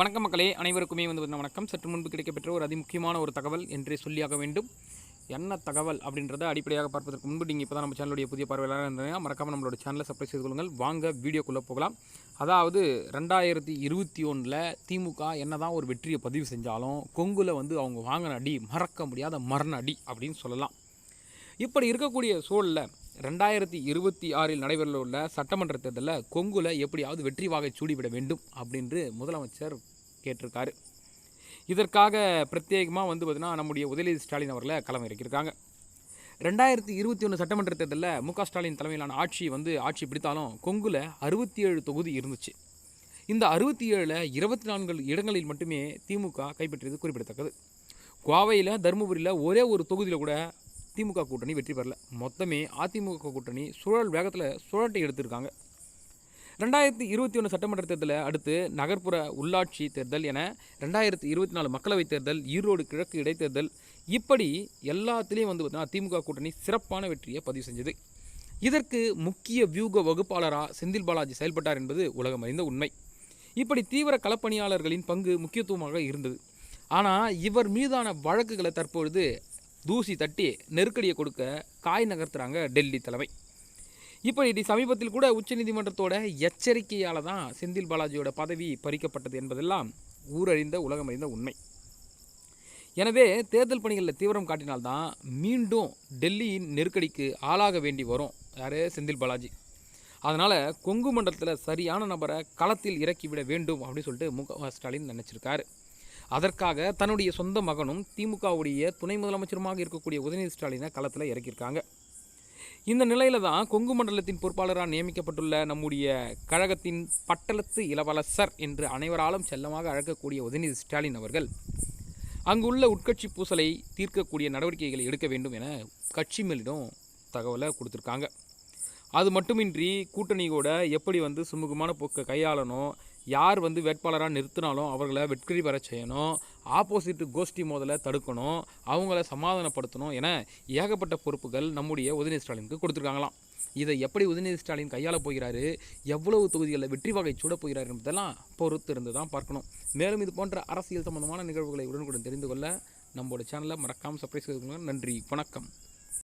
வணக்கம் மக்களே, அனைவருக்குமே வணக்கம். சற்று முன்பு கிடைக்கப்பெற்ற ஒரு அதிமுக்கியமான ஒரு தகவல் என்றே சொல்லியாக வேண்டும். என்ன தகவல் அப்படின்றத அடிப்படையாக பார்ப்பதற்கு முன்பு நீங்கள் இப்போ தான் நம்ம சேனலுடைய புதிய பார்வையாளராக இருந்தீங்கன்னா மறக்காமல் நம்மளோட சேனலை சப்ஸ்கிரைப் செய்து கொள்ளுங்கள். வாங்க வீடியோக்குள்ளே போகலாம். அதாவது 2021 திமுக என்ன தான் ஒரு வெற்றியை பதிவு செஞ்சாலும் கொங்குல அவங்க வாங்கின அடி மறக்க முடியாத மரண அடி அப்படின்னு சொல்லலாம். இப்படி இருக்கக்கூடிய சூழலில் 2026 நடைபெற உள்ள சட்டமன்ற தேர்தலில் கொங்குல எப்படியாவது வெற்றி வாகை சூடிவிட வேண்டும் அப்படின்று முதலமைச்சர் கேட்டிருக்காரு. இதற்காக பிரத்யேகமாக பார்த்தீங்கன்னா நம்முடைய உதயநிதி ஸ்டாலின் அவர்களை களம் இறக்கியிருக்காங்க. 2021 சட்டமன்ற தேர்தலில் மு.க. ஸ்டாலின் தலைமையிலான ஆட்சி பிடித்தாலும் கொங்குல 67 தொகுதி இருந்துச்சு. இந்த 67ல் 24 இடங்களில் மட்டுமே திமுக கைப்பற்றியது குறிப்பிடத்தக்கது. கோவையில், தருமபுரியில் ஒரே ஒரு தொகுதியில் கூட திமுக கூட்டணி வெற்றி பெறல. மொத்தமே அதிமுக கூட்டணி சுழல் வேகத்தில் சுழட்டை எடுத்திருக்காங்க. 2021 சட்டமன்ற தேர்தலை அடுத்து நகர்ப்புற உள்ளாட்சி தேர்தல் என 2024 மக்களவைத் தேர்தல், ஈரோடு கிழக்கு இடைத்தேர்தல், இப்படி எல்லாத்துலேயும் பார்த்தீங்கன்னா திமுக கூட்டணி சிறப்பான வெற்றியை பதிவு செஞ்சது. இதற்கு முக்கிய வியூக வகுப்பாளராக செந்தில் பாலாஜி செயல்பட்டார் என்பது உலகம் அறிந்த உண்மை. இப்படி தீவிர களப்பணியாளர்களின் பங்கு முக்கியத்துவமாக இருந்தது. ஆனால் இவர் மீதான வழக்குகளை தற்பொழுது தூசி தட்டி நெருக்கடியை கொடுக்க காய் நகர்த்துறாங்க டெல்லி தலைமை. இப்படி சமீபத்தில் கூட உச்சநீதிமன்றத்தோட எச்சரிக்கையால் தான் செந்தில் பாலாஜியோட பதவி பறிக்கப்பட்டது என்பதெல்லாம் ஊரறிந்த உலகமறிந்த உண்மை. எனவே தேர்தல் பணிகளில் தீவிரம் காட்டினால்தான் மீண்டும் டெல்லியின் நெருக்கடிக்கு ஆளாக வேண்டி வரும் செந்தில் பாலாஜி. அதனால் கொங்கு மண்டலத்தில் சரியான நபரை களத்தில் இறக்கிவிட வேண்டும் அப்படின்னு சொல்லிட்டு மு.க. ஸ்டாலின் நினச்சிருக்காரு. அதற்காக தன்னுடைய சொந்த மகனும் திமுகவுடைய துணை முதலமைச்சருமாக இருக்கக்கூடிய உதயநிதி ஸ்டாலினை களத்தில் இறக்கியிருக்காங்க. இந்த நிலையில தான் கொங்கு மண்டலத்தின் பொறுப்பாளராக நியமிக்கப்பட்டுள்ள நம்முடைய கழகத்தின் பட்டளத்து இளவரசர் என்று அனைவராலும் செல்லமாக அழைக்கக்கூடிய உதயநிதி ஸ்டாலின் அவர்கள் அங்குள்ள உட்கட்சி பூசலை தீர்க்கக்கூடிய நடவடிக்கைகளை எடுக்க வேண்டும் என கட்சி மேலிடம் தகவலை கொடுத்துருக்காங்க. அது மட்டுமின்றி கூட்டணியோட எப்படி சுமூகமான போக்கை கையாளணும், யார் வேட்பாளராக நிறுத்தினாலும் அவர்களை வெற்றி பெற செய்யணும், ஆப்போசிட் கோஷ்டி மோதலை தடுக்கணும், அவங்கள சமாதானப்படுத்தணும் என ஏகப்பட்ட பொறுப்புகள் நம்முடைய உதயநிதி ஸ்டாலினுக்கு கொடுத்துருக்காங்களாம். இதை எப்படி உதயநிதி ஸ்டாலின் கையாள போகிறாரு, எவ்வளவு தொகுதிகளில் வெற்றி வகை சூட போகிறார் என்பதெல்லாம் பொறுத்து இருந்து தான் பார்க்கணும். மேலும் இது போன்ற அரசியல் சம்பந்தமான நிகழ்வுகளை உடனுக்குடன் தெரிந்து கொள்ள நம்மளோட சேனலை மறக்காமல் சப்ஸ்கிரைப் செய்து கொள்ளுங்கள். நன்றி, வணக்கம்.